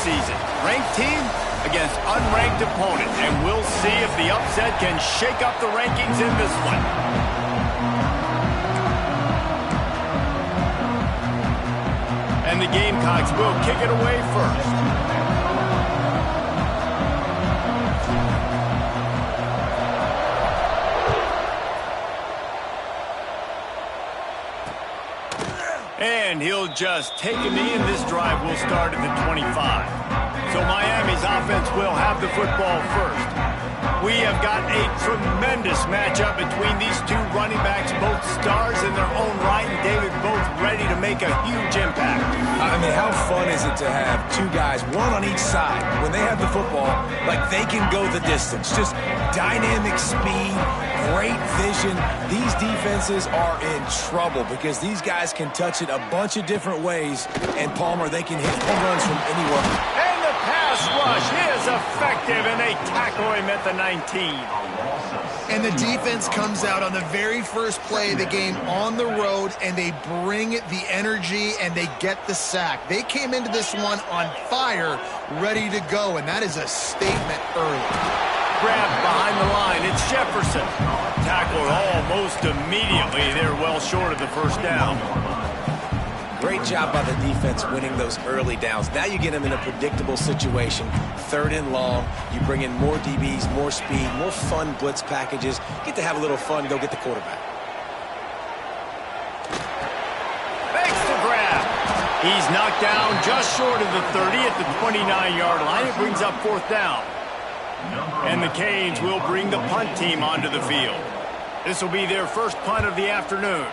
season. Ranked team against unranked opponent, and we'll see if the upset can shake up the rankings in this one. And the Gamecocks will kick it away first. And he'll just take a knee, and this drive will start at the 25. So Miami's offense will have the football first. We have got a tremendous matchup between these two running backs, both stars in their own right, and David, both ready to make a huge impact. I mean, how fun is it to have two guys, one on each side, when they have the football, like they can go the distance. Just dynamic speed, great vision. These defenses are in trouble because these guys can touch it a bunch of different ways, and Palmer, they can hit home runs from anywhere. And the pass rush is effective, and they tackle him at the 19. And the defense comes out on the very first play of the game on the road, and they bring the energy, and they get the sack. They came into this one on fire, ready to go, and that is a statement early. Grabbed behind the line, it's Jefferson. Tackled almost immediately. They're well short of the first down. Great job by the defense winning those early downs. Now you get them in a predictable situation. 3rd and long. You bring in more DBs, more speed, more fun blitz packages. Get to have a little fun. Go get the quarterback. Makes the grab. He's knocked down just short of the 30 at the 29-yard line. It brings up 4th down. And the Canes will bring the punt team onto the field. This will be their first punt of the afternoon.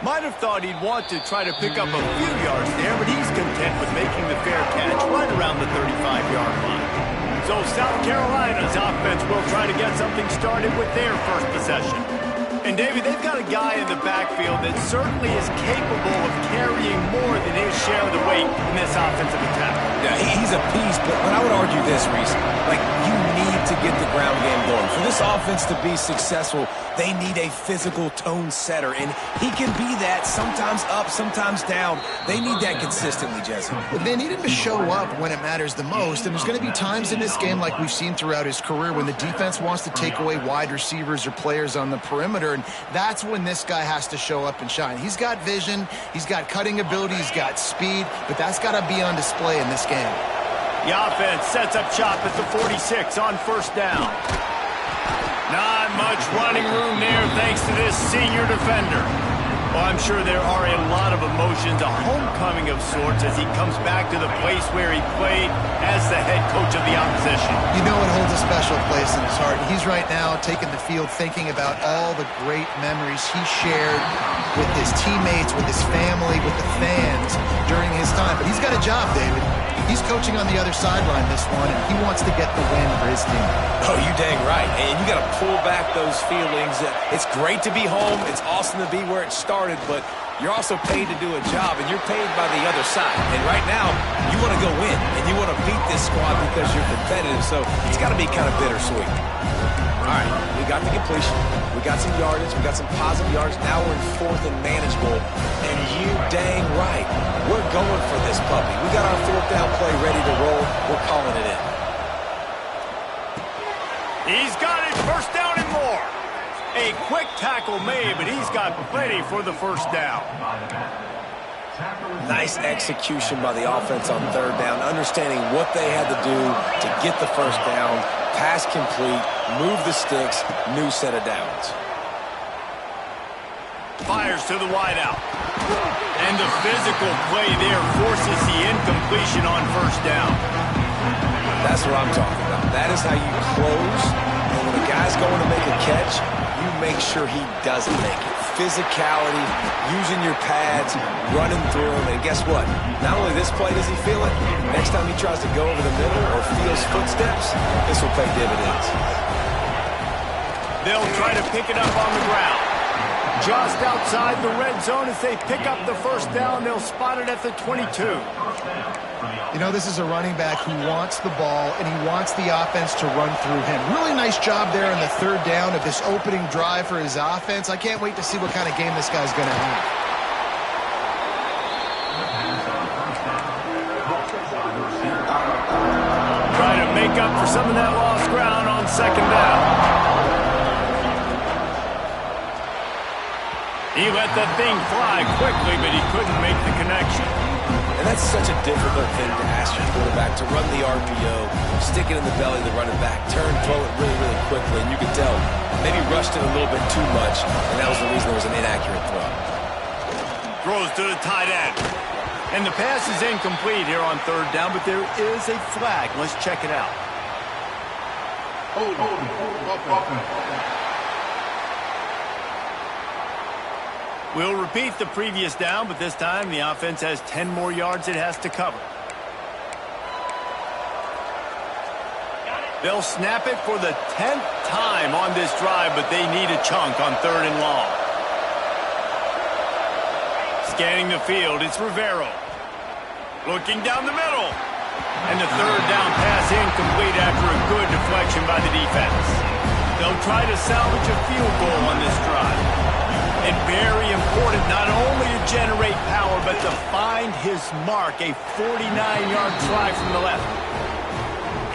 Might have thought he'd want to try to pick up a few yards there, but he's content with making the fair catch right around the 35-yard line. So South Carolina's offense will try to get something started with their first possession. And, David, they've got a guy in the backfield that certainly is capable of carrying more than his share of the weight in this offensive attack. Yeah, he's a piece, but I would argue this, Reese. Like, you need to get the ground game going. For this offense to be successful, they need a physical tone setter, and he can be that, sometimes up, sometimes down. They need that consistently, Jesse. But they need him to show up when it matters the most, and there's going to be times in this game like we've seen throughout his career when the defense wants to take away wide receivers or players on the perimeter, and that's when this guy has to show up and shine. He's got vision, he's got cutting ability, he's got speed, but that's got to be on display in this game. The offense sets up shop at the 46 on 1st down. Not much running room there thanks to this senior defender. Well, I'm sure there are a lot of emotions, a homecoming of sorts as he comes back to the place where he played as the head coach of the opposition. You know it holds a special place in his heart. He's right now taking the field thinking about all the great memories he shared with his teammates, with his family, with the fans during his time. But he's got a job, David. He's coaching on the other sideline this one, and he wants to get the win for his team. Oh, you dang right. And you got to pull back those feelings. It's great to be home. It's awesome to be where it started, but you're also paid to do a job, and you're paid by the other side. And right now, you want to go win, and you want to beat this squad because you're competitive, so it's got to be kind of bittersweet. All right, we got the completion. We got some yardage. We got some positive yards. Now we're in 4th and manageable. And you dang right. We're going for this puppy. We got our 4th down play ready to roll. We're calling it in. He's got it. 1st down and more. A quick tackle made, but he's got plenty for the 1st down. Nice execution by the offense on 3rd down, understanding what they had to do to get the 1st down, pass complete, move the sticks, new set of downs. Fires to the wideout. And the physical play there forces the incompletion on 1st down. That's what I'm talking about. That is how you close. And when a guy's going to make a catch, you make sure he doesn't make it. Physicality, using your pads, running through them, and guess what? Not only this play does he feel it, next time he tries to go over the middle or feels footsteps, this will pay dividends. They'll try to pick it up on the ground. Just outside the red zone as they pick up the 1st down. They'll spot it at the 22. You know, this is a running back who wants the ball, and he wants the offense to run through him. Really nice job there on the 3rd down of this opening drive for his offense. I can't wait to see what kind of game this guy's going to have. make up for some of that lost ground on second down. He let the thing fly quickly, but he couldn't make the connection. And that's such a difficult thing to ask your quarterback, to run the RPO, stick it in the belly of the running back, throw it really, really quickly, and you could tell maybe rushed it a little bit too much, and that was the reason there was an inaccurate throw. Throws to the tight end. And the pass is incomplete here on third down, but there is a flag. Let's check it out. We'll repeat the previous down, but this time the offense has 10 more yards it has to cover. They'll snap it for the 10th time on this drive, but they need a chunk on third and long. Scanning the field, it's Rivero. Looking down the middle. And the third down pass incomplete after a good deflection by the defense. They'll try to salvage a field goal on this drive. And very important not only to generate power, but to find his mark, a 49-yard try from the left.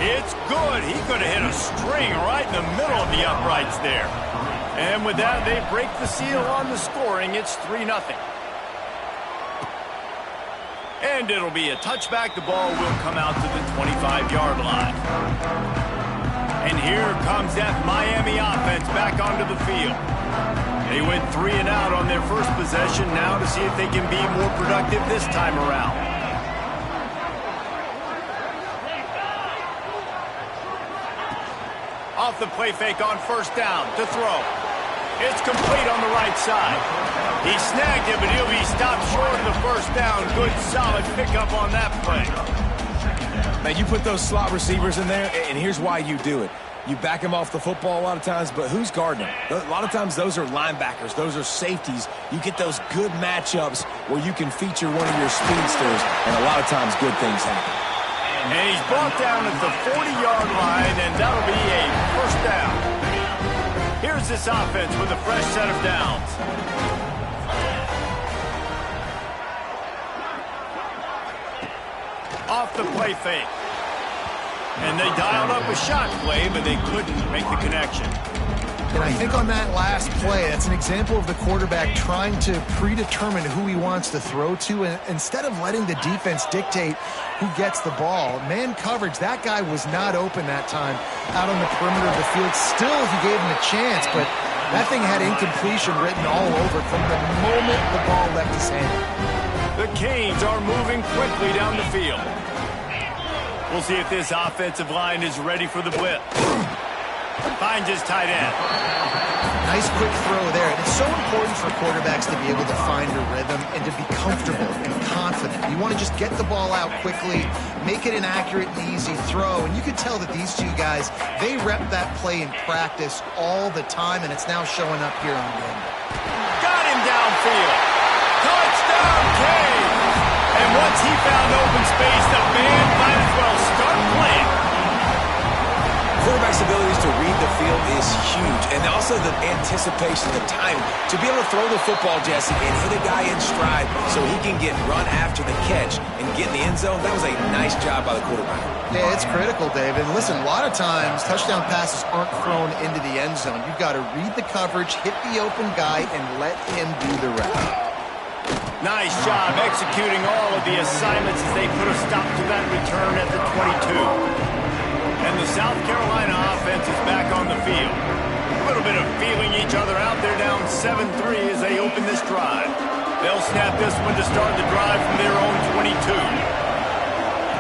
It's good. He could have hit a string right in the middle of the uprights there. And with that, they break the seal on the scoring. It's 3-0. And it'll be a touchback. The ball will come out to the 25-yard line. And here comes that Miami offense back onto the field. They went 3 and out on their first possession, now to see if they can be more productive this time around. Off the play fake on first down to throw. It's complete on the right side. He snagged it, but he'll be stopped short of the first down. Good, solid pickup on that play. Man, you put those slot receivers in there, and here's why you do it. You back them off the football a lot of times, but who's guarding them? A lot of times those are linebackers. Those are safeties. You get those good matchups where you can feature one of your speedsters, and a lot of times good things happen. And he's brought down at the 40-yard line, and that'll be a first down. Here's this offense with a fresh set of downs. Off the play fake. And they dialed up a shot play, but they couldn't make the connection. And I think on that last play, that's an example of the quarterback trying to predetermine who he wants to throw to, and instead of letting the defense dictate who gets the ball. Man coverage, that guy was not open that time out on the perimeter of the field. Still, he gave him a chance, but that thing had incompletion written all over from the moment the ball left his hand. The Canes are moving quickly down the field. We'll see if this offensive line is ready for the blitz. Finds his tight end. Nice quick throw there. And it's so important for quarterbacks to be able to find a rhythm and to be comfortable and confident. You want to just get the ball out quickly, make it an accurate and easy throw. And you can tell that these two guys, they rep that play in practice all the time, and it's now showing up here on game. Got him downfield. Touchdown, Canes! And once he found open space, the band might as well start playing. Quarterback's abilities to read the field is huge, and also the anticipation, the time to be able to throw the football, Jesse, and hit a guy in stride so he can get run after the catch and get in the end zone. That was a nice job by the quarterback. Yeah, it's critical, David. Listen, a lot of times touchdown passes aren't thrown into the end zone. You've got to read the coverage, hit the open guy, and let him do the rest. Nice job executing all of the assignments as they put a stop to that return at the 22. And the South Carolina offense is back on the field. A little bit of feeling each other out. They're down 7-3 as they open this drive. They'll snap this one to start the drive from their own 22.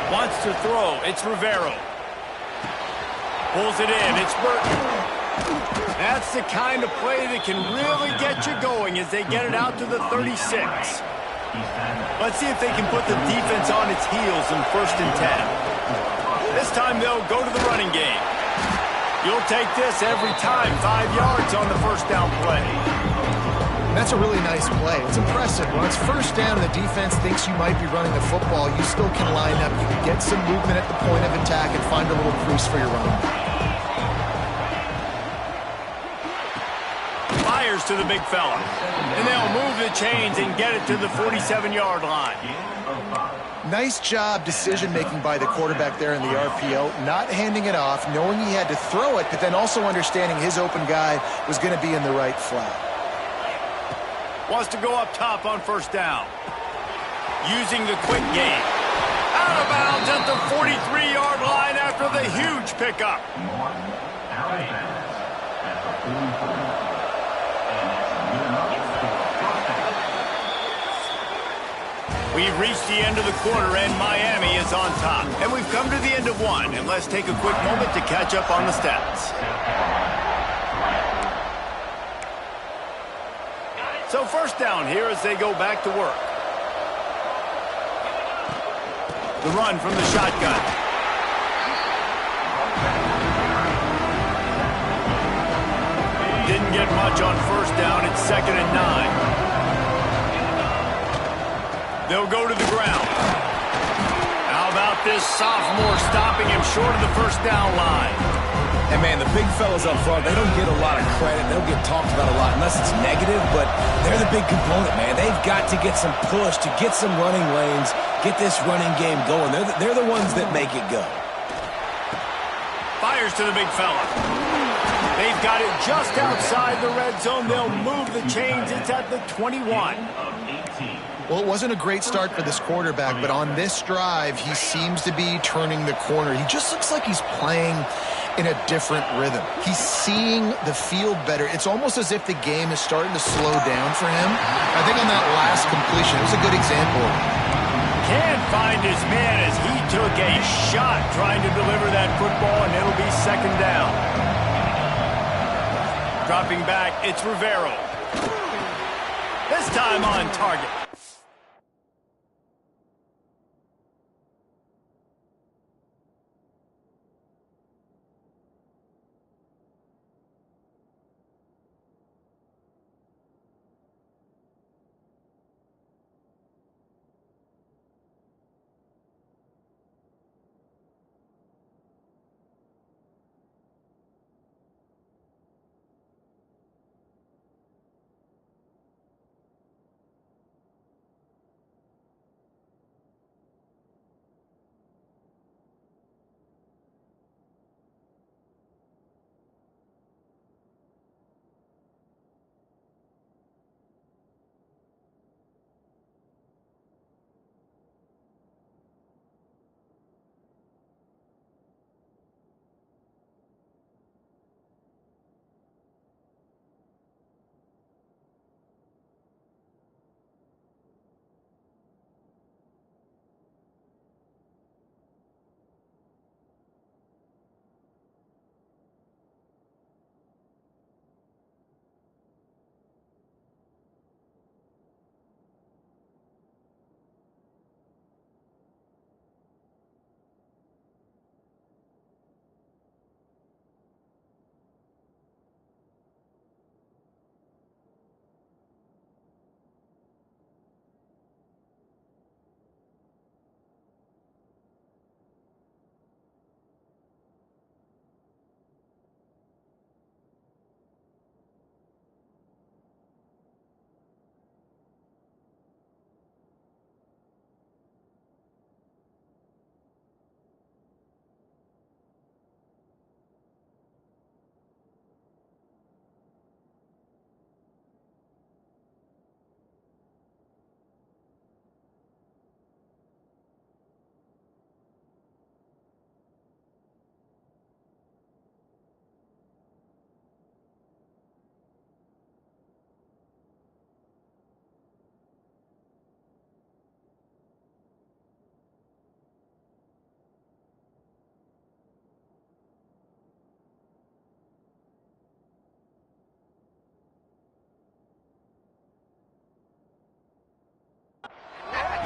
Wants to throw. It's Rivero. Pulls it in. It's Burton. That's the kind of play that can really get you going as they get it out to the 36. Let's see if they can put the defense on its heels in 1st and 10. This time they'll go to the running game. You'll take this every time. 5 yards on the first down play. That's a really nice play. It's impressive. When it's first down and the defense thinks you might be running the football, you still can line up. You can get some movement at the point of attack and find a little crease for your running back. Fires to the big fella. And they'll move the chains and get it to the 47-yard line. Nice job decision-making by the quarterback there in the RPO, not handing it off, knowing he had to throw it, but then also understanding his open guy was going to be in the right flat. Wants to go up top on first down. Using the quick game. Out of bounds at the 43-yard line after the huge pickup. We've reached the end of the quarter, and Miami is on top. And we've come to the end of one, and let's take a quick moment to catch up on the stats. So first down here as they go back to work. The run from the shotgun. Didn't get much on first down. It's 2nd and 9. They'll go to the ground. How about this sophomore stopping him short of the first down line? And, man, the big fellas up front, they don't get a lot of credit. They don't get talked about a lot unless it's negative, but they're the big component, man. They've got to get some push, to get some running lanes, get this running game going. They're the ones that make it go. Fires to the big fella. They've got it just outside the red zone. They'll move the chains. It's at the 21. Well, it wasn't a great start for this quarterback, but on this drive, he seems to be turning the corner. He just looks like he's playing in a different rhythm. He's seeing the field better. It's almost as if the game is starting to slow down for him. I think on that last completion, it was a good example. Can't find his man as he took a shot trying to deliver that football, and it'll be 2nd down. Dropping back, it's Rivero. This time on target.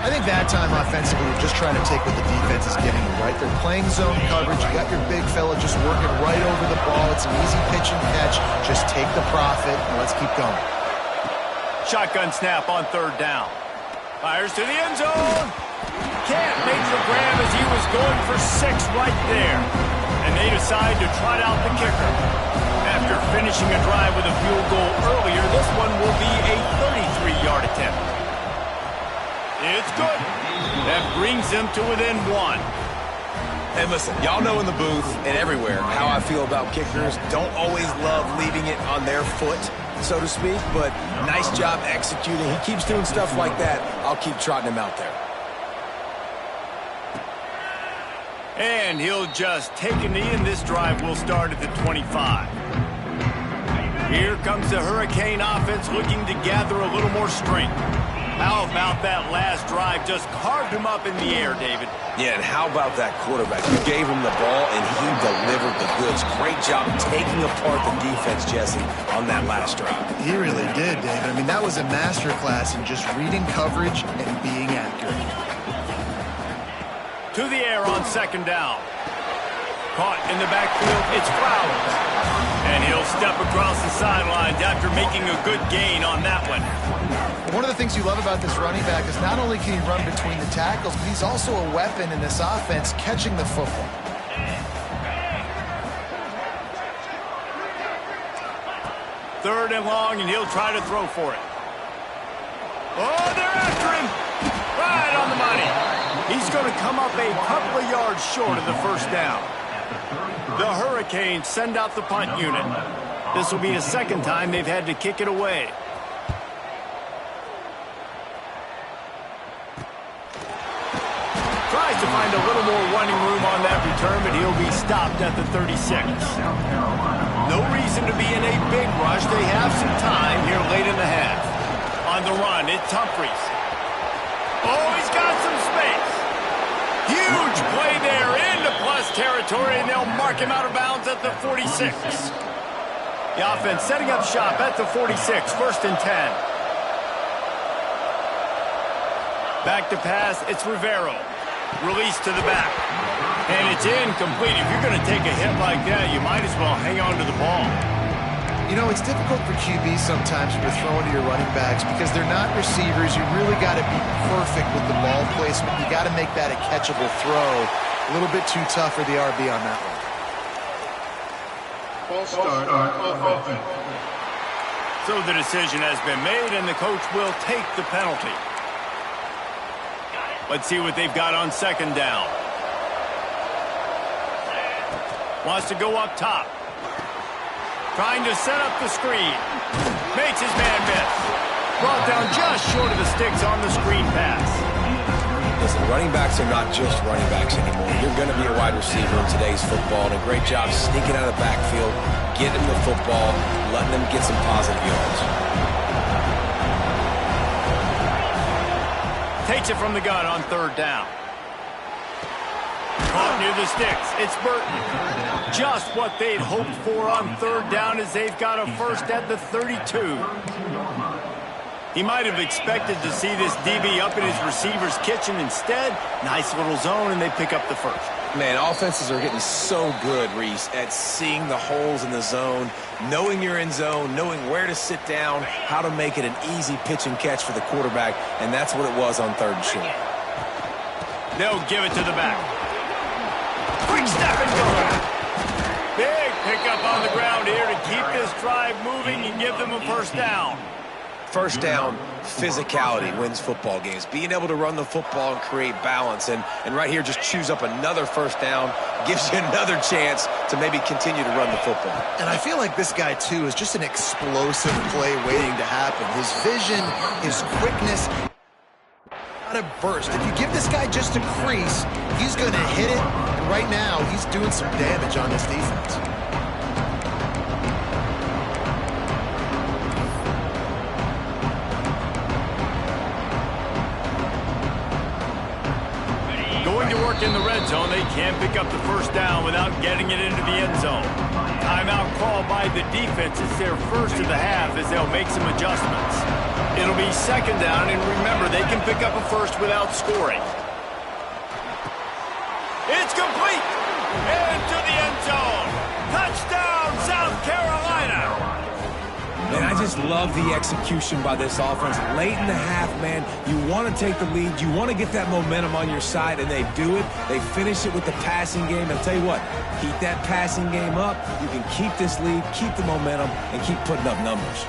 I think that time offensively, we're just trying to take what the defense is giving you, right? They're playing zone coverage. You got your big fella just working right over the ball. It's an easy pitch and catch. Just take the profit, and let's keep going. Shotgun snap on 3rd down. Fires to the end zone. Can't make the grab as he was going for 6 right there. And they decide to trot out the kicker. After finishing a drive with a field goal earlier, this one will be a 33-yard attempt. It's good. That brings them to within 1. And listen, y'all know in the booth and everywhere how I feel about kickers. Don't always love leaving it on their foot, so to speak, but nice job executing. He keeps doing stuff like that. I'll keep trotting him out there. And he'll just take a knee, and this drive will start at the 25. Here comes the Hurricane offense looking to gather a little more strength. How about that last drive? Just carved him up in the air, David. Yeah, and how about that quarterback? You gave him the ball, and he delivered the goods. Great job taking apart the defense, Jesse, on that last drive. He really did, David. I mean, that was a masterclass in just reading coverage and being accurate. To the air on second down. Caught in the backfield, it's Flowers. And he'll step across the sidelines after making a good gain on that one. One of the things you love about this running back is not only can he run between the tackles, but he's also a weapon in this offense catching the football. Third and long, and he'll try to throw for it. Oh, they're after him. Right on the money. He's going to come up a couple of yards short of the first down. The Hurricanes send out the punt unit. This will be the second time they've had to kick it away. Tries to find a little more running room on that return, but he'll be stopped at the 36. No reason to be in a big rush. They have some time here late in the half. On the run, it's Humphries. Oh, he's got some space. Huge play there into plus territory, and they'll mark him out of bounds at the 46. The offense setting up shop at the 46, first and 10. Back to pass, it's Rivero. Release to the back. And it's incomplete. If you're going to take a hit like that, you might as well hang on to the ball. You know, it's difficult for QBs sometimes when you're throwing to your running backs because they're not receivers. You really got to be perfect with the ball placement. You got to make that a catchable throw. A little bit too tough for the RB on that one. False start on offense. So the decision has been made, and the coach will take the penalty. Let's see what they've got on second down. Wants to go up top. Trying to set up the screen. Makes his man miss. Brought down just short of the sticks on the screen pass. Listen, running backs are not just running backs anymore. You're going to be a wide receiver in today's football. And a great job sneaking out of the backfield, getting them the football, letting them get some positive yards. Takes it from the gun on third down. Caught near the sticks. It's Burton. Just what they'd hoped for on third down as they've got a first at the 32. He might have expected to see this DB up in his receiver's kitchen. Instead, nice little zone, and they pick up the first. Man, offenses are getting so good, Reese, at seeing the holes in the zone, knowing you're in zone, knowing where to sit down, how to make it an easy pitch and catch for the quarterback, and that's what it was on third and short. They'll give it to the back. Quick step and go. Big pickup on the ground here to keep this drive moving and give them a first down. First down, physicality wins football games. Being able to run the football and create balance. And right here, just choose up another first down, gives you another chance to maybe continue to run the football. And I feel like this guy, too, is just an explosive play waiting to happen. His vision, his quickness, not a burst. If you give this guy just a crease, he's going to hit it. And right now, he's doing some damage on this defense. In the red zone, they can't pick up the first down without getting it into the end zone. Timeout called by the defense. It's their first of the half as they'll make some adjustments. It'll be second down, and remember, they can pick up a first without scoring. It's complete! Into the end zone! Touchdown, South Carolina! Man, I just love the execution by this offense. Late in the half, man, you want to take the lead. You want to get that momentum on your side, and they do it. They finish it with the passing game. I'll tell you what, keep that passing game up. You can keep this lead, keep the momentum, and keep putting up numbers.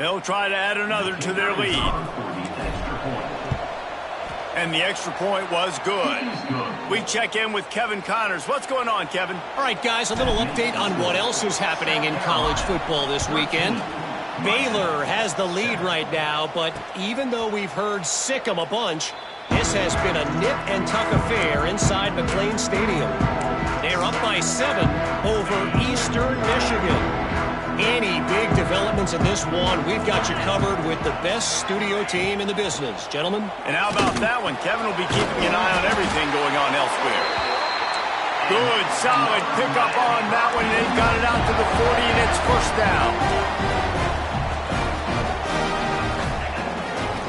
They'll try to add another to their lead. And the extra point was good. We check in with Kevin Connors. What's going on, Kevin? All right, guys, a little update on what else is happening in college football this weekend. Baylor has the lead right now, but even though we've heard sick 'em a bunch, this has been a nip-and-tuck affair inside McLean Stadium. They're up by 7 over Eastern Michigan. Any big developments in this one, we've got you covered with the best studio team in the business. Gentlemen? And how about that one? Kevin will be keeping an eye on everything going on elsewhere. Good, solid pickup on that one. They got it out to the 40, and it's first down.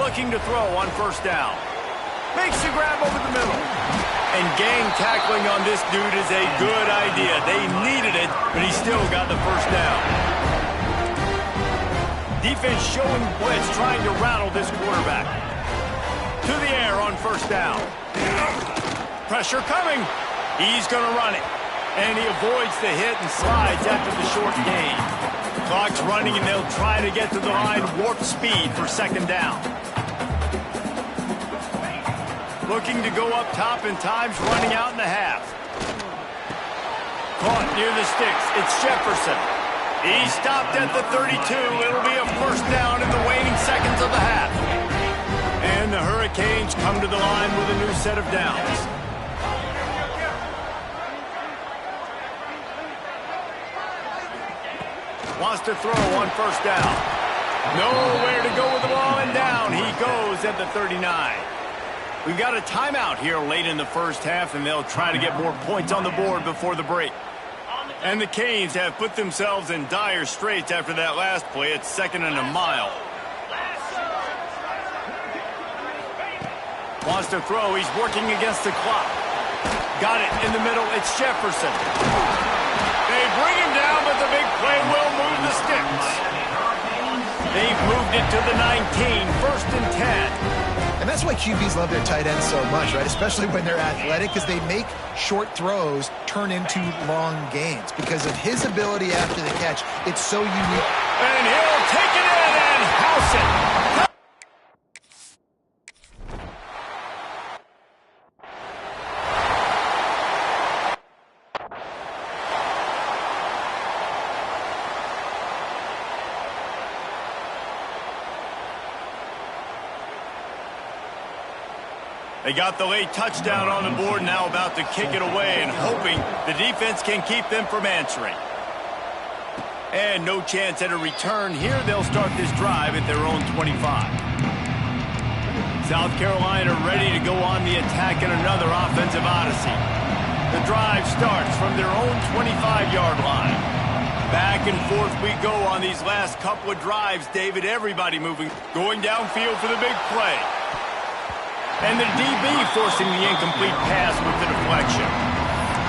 Looking to throw on first down. Makes the grab over the middle. And gang tackling on this dude is a good idea. They needed it, but he still got the first down. Defense showing blitz, trying to rattle this quarterback. To the air on first down. Pressure coming. He's going to run it. And he avoids the hit and slides after the short gain. Clock's running, and they'll try to get to the line warp speed for second down. Looking to go up top, and time's running out in the half. Caught near the sticks. It's Jefferson. He stopped at the 32. It'll be a first down in the waning seconds of the half. And the Hurricanes come to the line with a new set of downs. Wants to throw on first down. Nowhere to go with the ball, and down he goes at the 39. We've got a timeout here late in the first half, and they'll try to get more points on the board before the break. And the Canes have put themselves in dire straits after that last play. It's 2nd and a mile. Wants to throw. He's working against the clock. Got it in the middle. It's Jefferson. They bring him down, but the big play will move the sticks. They've moved it to the 19, 1st and 10. And that's why QBs love their tight ends so much, right? Especially when they're athletic, because they make short throws turn into long gains. Because of his ability after the catch, it's so unique. And he'll take it in and house it. They got the late touchdown on the board, now about to kick it away and hoping the defense can keep them from answering. And no chance at a return here. They'll start this drive at their own 25. South Carolina ready to go on the attack in another offensive odyssey. The drive starts from their own 25-yard line. Back and forth we go on these last couple of drives, David. Everybody moving, going downfield for the big play. And the DB forcing the incomplete pass with the deflection.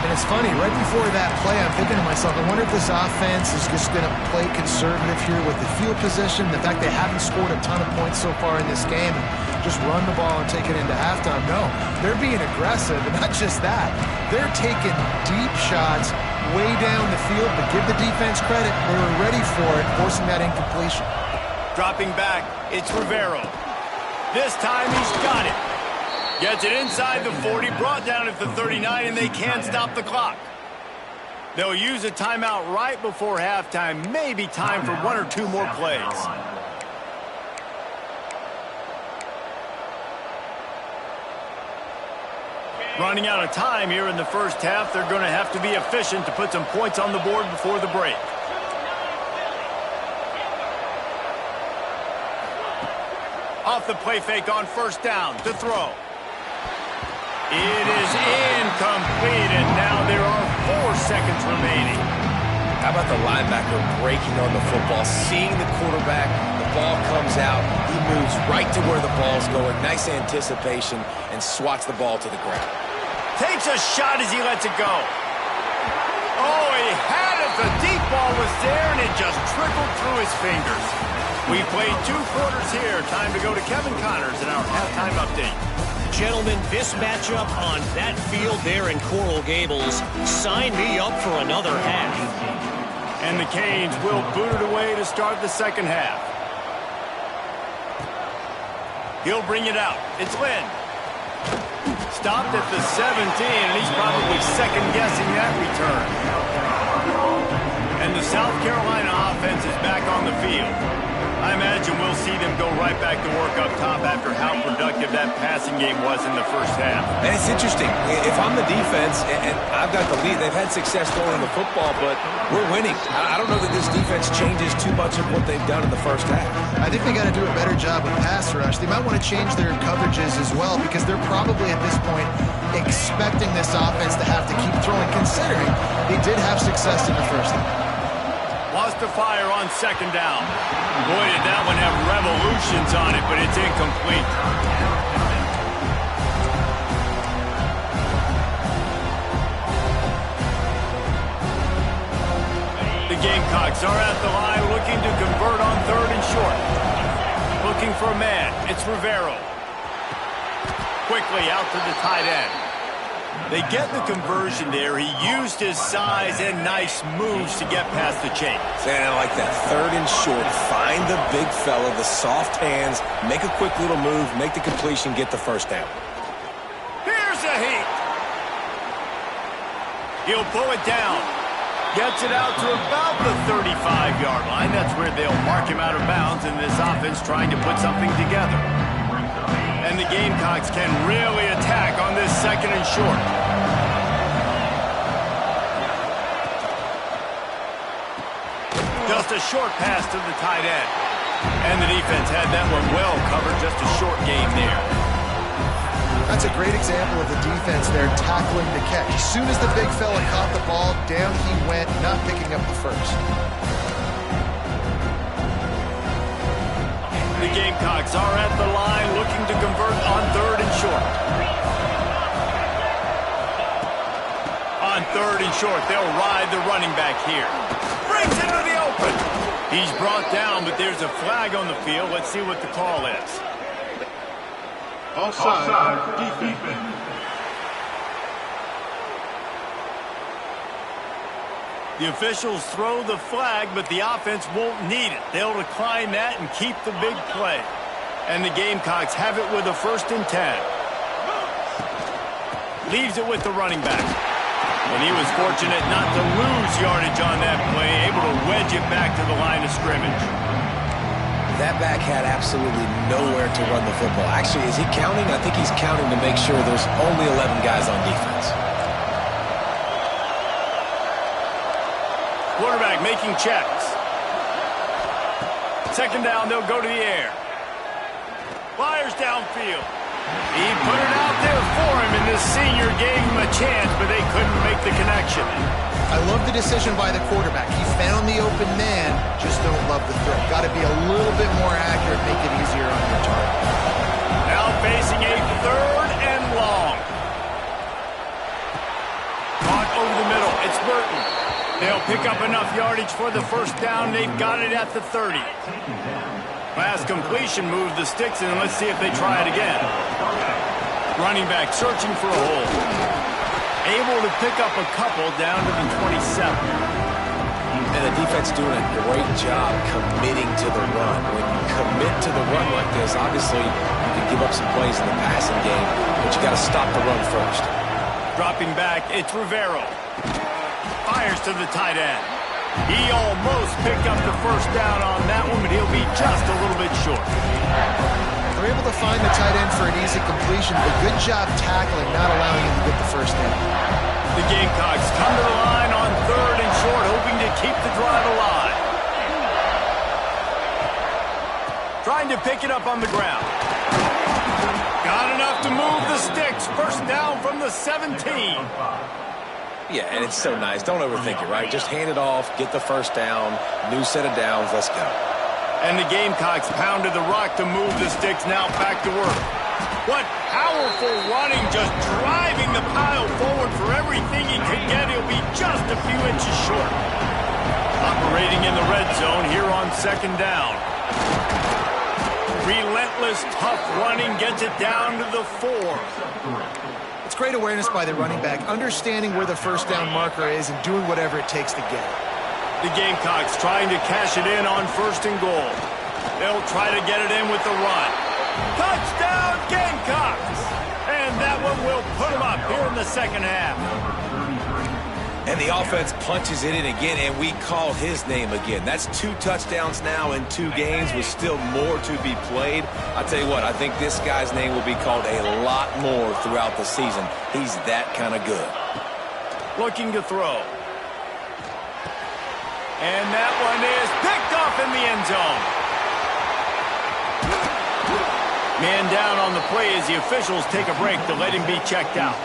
And it's funny, right before that play, I'm thinking to myself, I wonder if this offense is just going to play conservative here with the field position, the fact they haven't scored a ton of points so far in this game, and just run the ball and take it into halftime. No, they're being aggressive, and not just that. They're taking deep shots way down the field, but give the defense credit. They were ready for it, forcing that incompletion. Dropping back, it's Rivero. This time he's got it. Gets it inside the 40, brought down at the 39, and they can't stop the clock. They'll use a timeout right before halftime. Maybe time for 1 or 2 more plays. Running out of time here in the first half. They're going to have to be efficient to put some points on the board before the break. Off the play fake on first down to throw. It is incomplete, and now there are 4 seconds remaining. How about the linebacker breaking on the football, seeing the quarterback, the ball comes out, he moves right to where the ball's going, nice anticipation, and swats the ball to the ground. Takes a shot as he lets it go. Oh, he had it. The deep ball was there, and it just trickled through his fingers. We played 2 quarters here. Time to go to Kevin Connors in our halftime update. Gentlemen, this matchup on that field there in Coral Gables, sign me up for another half. And the Canes will boot it away to start the second half. He'll bring it out. It's Lynn. Stopped at the 17, and he's probably second-guessing that return. And the South Carolina offense is back on the field. I imagine we'll see them go right back to work up top after how productive that passing game was in the first half. And it's interesting. If I'm the defense and I've got the lead, they've had success throwing the football, but we're winning. I don't know that this defense changes too much of what they've done in the first half. I think they got to do a better job with pass rush. They might want to change their coverages as well because they're probably at this point expecting this offense to have to keep throwing, considering they did have success in the first half. Lost the fire on second down. Boy, did that one have revolutions on it, but it's incomplete. The Gamecocks are at the line looking to convert on third and short. Looking for a man. It's Rivero. Quickly out to the tight end. They get the conversion there. He used his size and nice moves to get past the chains. And I like that. Third and short. Find the big fella, the soft hands, make a quick little move, make the completion, get the first down. Here's a heat. He'll pull it down. Gets it out to about the 35-yard line. That's where they'll mark him out of bounds, and this offense trying to put something together. And the Gamecocks can really attack on this second and short. Just a short pass to the tight end. And the defense had that one well covered. Just a short game there. That's a great example of the defense there tackling the catch. As soon as the big fella caught the ball, down he went, not picking up the first. The Gamecocks are at the line looking to convert on third and short. On third and short, they'll ride the running back here. Brings it to the open. He's brought down, but there's a flag on the field. Let's see what the call is. Offside, defense. The officials throw the flag, but the offense won't need it. They'll decline that and keep the big play. And the Gamecocks have it with a 1st and 10. Leaves it with the running back. And he was fortunate not to lose yardage on that play, able to wedge it back to the line of scrimmage. That back had absolutely nowhere to run the football. Actually, is he counting? I think he's counting to make sure there's only 11 guys on defense. Quarterback making checks. Second down, they'll go to the air. Fires downfield. He put it out there for him, and this senior gave him a chance, but they couldn't make the connection. I love the decision by the quarterback. He found the open man, just don't love the throw. Got to be a little bit more accurate, make it easier on your target. Now facing a third and long. Caught over the middle. It's Burton. They'll pick up enough yardage for the first down. They've got it at the 30. Last completion moved the sticks, and let's see if they try it again. Running back searching for a hole. Able to pick up a couple down to the 27. And the defense doing a great job committing to the run. When you commit to the run like this, obviously you can give up some plays in the passing game, but you got to stop the run first. Dropping back, it's Rivero. Fires to the tight end. He almost picked up the first down on that one, but he'll be just a little bit short. They're able to find the tight end for an easy completion, but good job tackling, not allowing him to get the first down. The Gamecocks come to the line on third and short, hoping to keep the drive alive. Trying to pick it up on the ground. Got enough to move the sticks. First down from the 17. Yeah, and it's so nice. Don't overthink it, right? Just hand it off, get the first down, new set of downs, let's go. And the Gamecocks pounded the rock to move the sticks, now back to work. What powerful running, just driving the pile forward for everything he could get. He'll be just a few inches short. Operating in the red zone here on second down. Relentless, tough running gets it down to the 4. It's great awareness by the running back, understanding where the first down marker is and doing whatever it takes to get it. The Gamecocks trying to cash it in on 1st and goal. They'll try to get it in with the run. Touchdown, Gamecocks! And that one will put them up here in the second half. And the offense punches it in again, and we call his name again. That's 2 touchdowns now in 2 games with still more to be played. I'll tell you what, I think this guy's name will be called a lot more throughout the season. He's that kind of good. Looking to throw. And that one is picked off in the end zone. Man down on the play as the officials take a break to let him be checked out.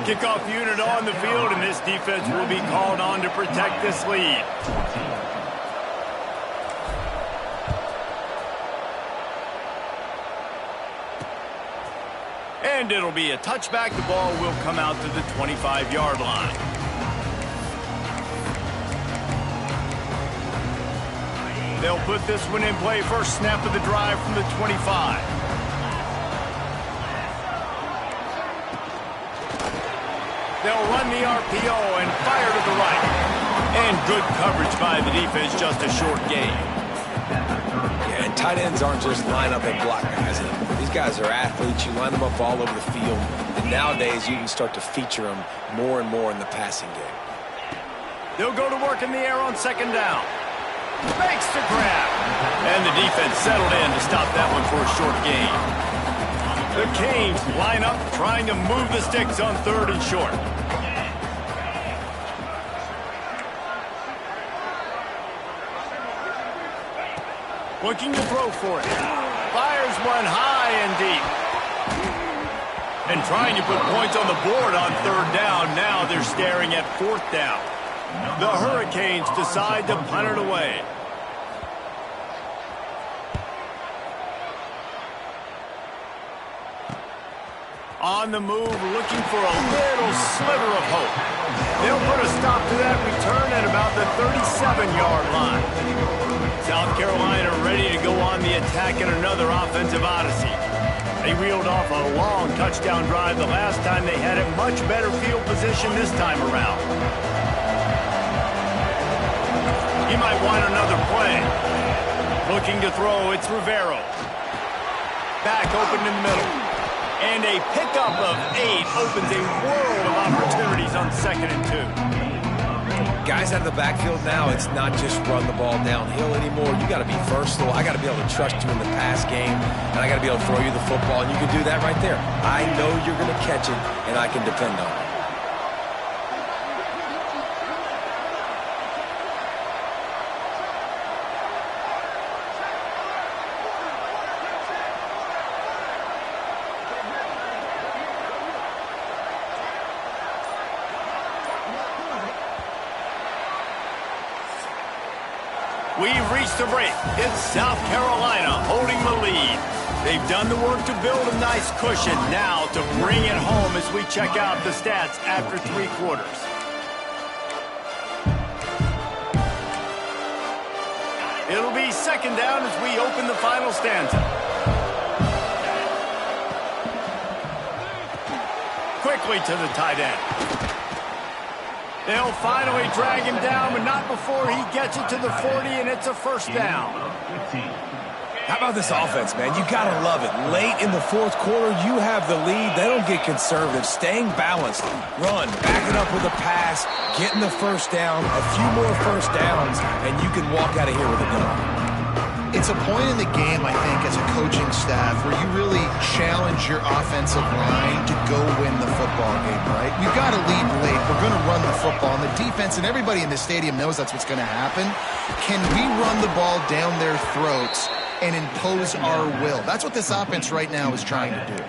Kickoff unit on the field, and this defense will be called on to protect this lead. And it'll be a touchback. The ball will come out to the 25-yard line. They'll put this one in play. First snap of the drive from the 25. They'll run the RPO and fire to the right. And good coverage by the defense, just a short gain. Yeah, and tight ends aren't just line up and block guys. These guys are athletes. You line them up all over the field. And nowadays, you can start to feature them more and more in the passing game. They'll go to work in the air on second down. Makes the grab. And the defense settled in to stop that one for a short gain. The Canes line up, trying to move the sticks on 3rd and short. Looking to throw for it. Fires one high and deep. And trying to put points on the board on 3rd down. Now they're staring at 4th down. The Hurricanes decide to punt it away. On the move, looking for a little sliver of hope. They'll put a stop to that return at about the 37-yard line. South Carolina ready to go on the attack in another offensive odyssey. They reeled off a long touchdown drive the last time they had a much better field position this time around. He might want another play. Looking to throw, it's Rivero. Back open in the middle. And a pickup of 8 opens a world of opportunities on 2nd and 2. Guys out of the backfield now, it's not just run the ball downhill anymore. You got to be versatile. I got to be able to trust you in the pass game, and I got to be able to throw you the football, and you can do that right there. I know you're going to catch it, and I can depend on it. We've reached the break. It's South Carolina holding the lead. They've done the work to build a nice cushion. Now to bring it home as we check out the stats after 3 quarters. It'll be 2nd down as we open the final stanza. Quickly to the tight end. They'll finally drag him down, but not before he gets it to the 40, and it's a 1st down. How about this offense, man? You got to love it. Late in the 4th quarter, you have the lead. They don't get conservative. Staying balanced. Run. Back it up with a pass. Getting the 1st down. A few more 1st downs, and you can walk out of here with a dub. It's a point in the game, I think, as a coaching staff where you really challenge your offensive line to go win the football game, right? We've got to lead late. We're going to run the football. And the defense and everybody in the stadium knows that's what's going to happen. Can we run the ball down their throats and impose our will? That's what this offense right now is trying to do.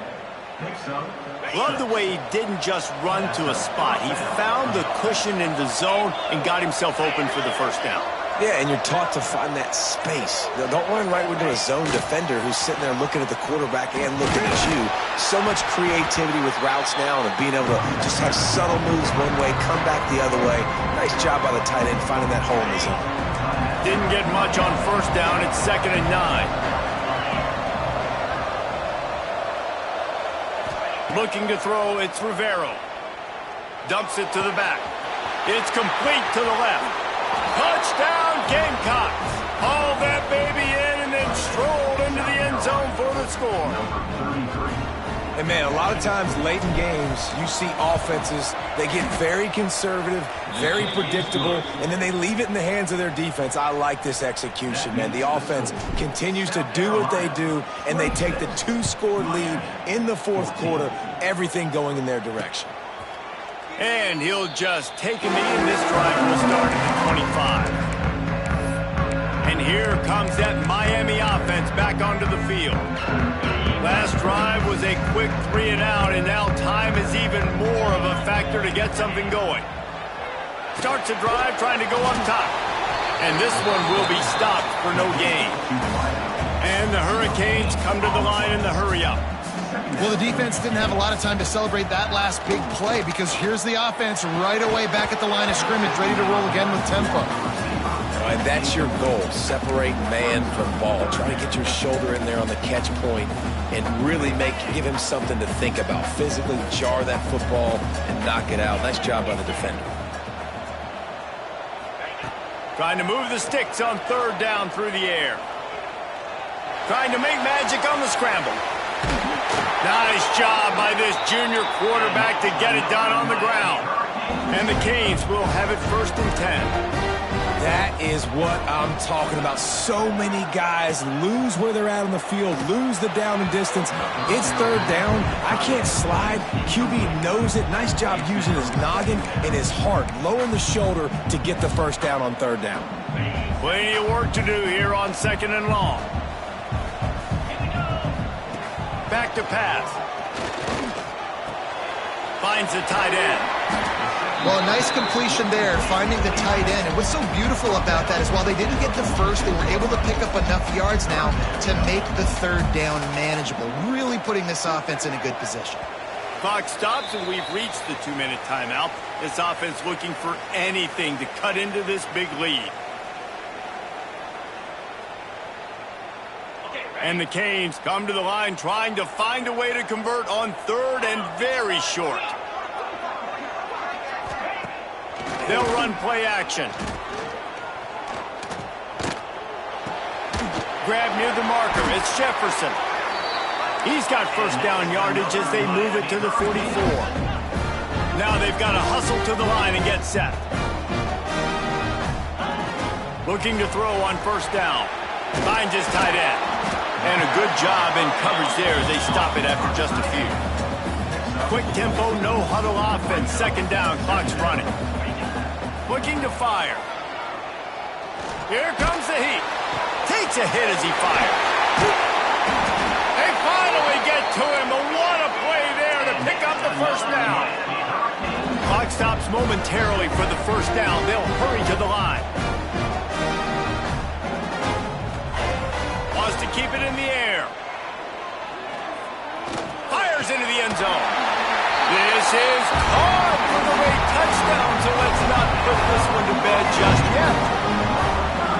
Love the way he didn't just run to a spot. He found the cushion in the zone and got himself open for the 1st down. Yeah, and you're taught to find that space. Don't run right into a zone defender who's sitting there looking at the quarterback and looking at you. So much creativity with routes now and being able to just have subtle moves one way, come back the other way. Nice job by the tight end finding that hole in the zone. Didn't get much on 1st down. It's 2nd and 9. Looking to throw, it's Rivero. Dumps it to the back. It's complete to the left. Touchdown, Gamecocks. Haul that baby in and then strolled into And, man, a lot of times late in games, you see offenses, they get very conservative, very predictable, and then they leave it in the hands of their defense. I like this execution, man. The offense continues to do what they do, and they take the 2-score lead in the fourth quarter, everything going in their direction. And he'll just take a knee, and this drive will start at the 25. And here comes that Miami offense back onto the field. Last drive was a quick 3-and-out, and now time is even more of a factor to get something going. Starts a drive trying to go up top. And this one will be stopped for no gain. And the Hurricanes come to the line in the hurry-up. Well, the defense didn't have a lot of time to celebrate that last big play because here's the offense right away back at the line of scrimmage, ready to roll again with tempo. And that's your goal, separate man from ball. Try to get your shoulder in there on the catch point and really give him something to think about. Physically jar that football and knock it out. Nice job by the defender. Trying to move the sticks on third down through the air. Trying to make magic on the scramble. Nice job by this junior quarterback to get it done on the ground. And the Canes will have it 1st and 10. That is what I'm talking about. So many guys lose where they're at on the field, lose the down and distance. It's third down. I can't slide. QB knows it. Nice job using his noggin and his heart, lowering the shoulder to get the first down on third down. Plenty of work to do here on 2nd and long. Back to pass. Finds the tight end. Well, a nice completion there, finding the tight end. And what's so beautiful about that is while they didn't get the first, they were able to pick up enough yards now to make the third down manageable, really putting this offense in a good position. Clock stops, and we've reached the 2-minute timeout. This offense looking for anything to cut into this big lead. And the Canes come to the line trying to find a way to convert on third and very short. They'll run play action. Grab near the marker. It's Jefferson. He's got first down yardage as they move it to the 44. Now they've got to hustle to the line and get set. Looking to throw on first down. Finds his tight end. And a good job in coverage there as they stop it after just a few. Quick tempo, no huddle offense. 2nd down, clock's running. Looking to fire. Here comes the heat. Takes a hit as he fires. They finally get to him, but what a play there to pick up the first down. Clock stops momentarily for the first down. They'll hurry to the line. Wants to keep it in the air. Fires into the end zone. This is caught for the late touchdown, so let's not put this one to bed just yet.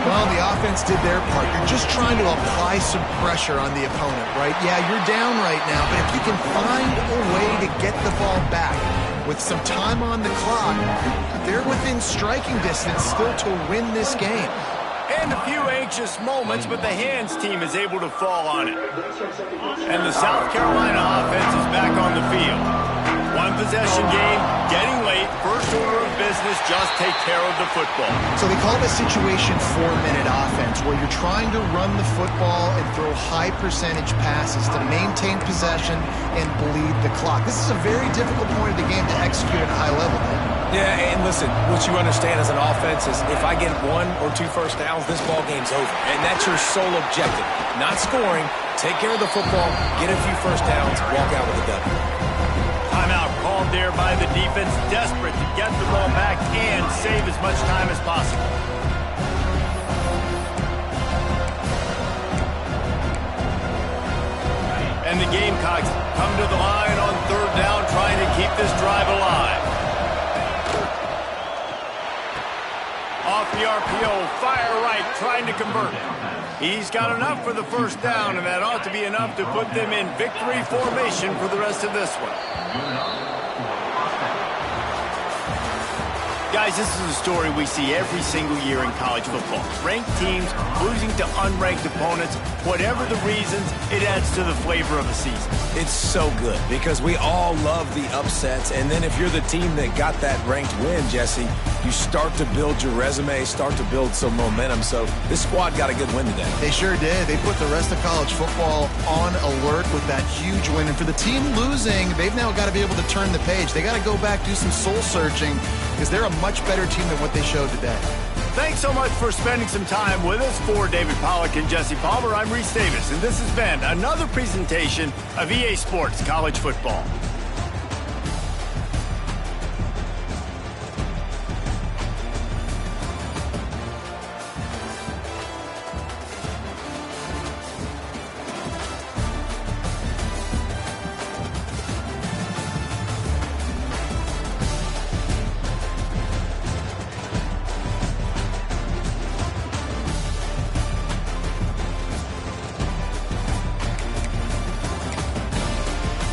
Well, the offense did their part. You're just trying to apply some pressure on the opponent, right? Yeah, you're down right now, but if you can find a way to get the ball back with some time on the clock, they're within striking distance still to win this game. And a few anxious moments, but the hands team is able to fall on it. And the South Carolina offense is back on the field. One possession game, getting late, first order of business, just take care of the football. So they call this situation 4-minute offense, where you're trying to run the football and throw high percentage passes to maintain possession and bleed the clock. This is a very difficult point of the game to execute at a high level. Yeah, and listen, what you understand as an offense is if I get 1 or 2 first downs, this ball game's over. And that's your sole objective. Not scoring, take care of the football, get a few first downs, walk out with a W. Timeout called there by the defense, desperate to get the ball back and save as much time as possible. And the Gamecocks come to the line on third down, trying to keep this drive alive. Off the RPO, fire right, trying to convert. He's got enough for the first down, and that ought to be enough to put them in victory formation for the rest of this one. Guys, this is a story we see every single year in college football. Ranked teams losing to unranked opponents. Whatever the reasons, it adds to the flavor of the season. It's so good because we all love the upsets. And then if you're the team that got that ranked win, Jesse, you start to build your resume, start to build some momentum. So this squad got a good win today. They sure did. They put the rest of college football on alert with that huge win. And for the team losing, they've now got to be able to turn the page. They got to go back, do some soul searching, because they're a much better team than what they showed today. Thanks so much for spending some time with us. For David Pollack and Jesse Palmer, I'm Reese Davis, and this has been another presentation of EA Sports College Football.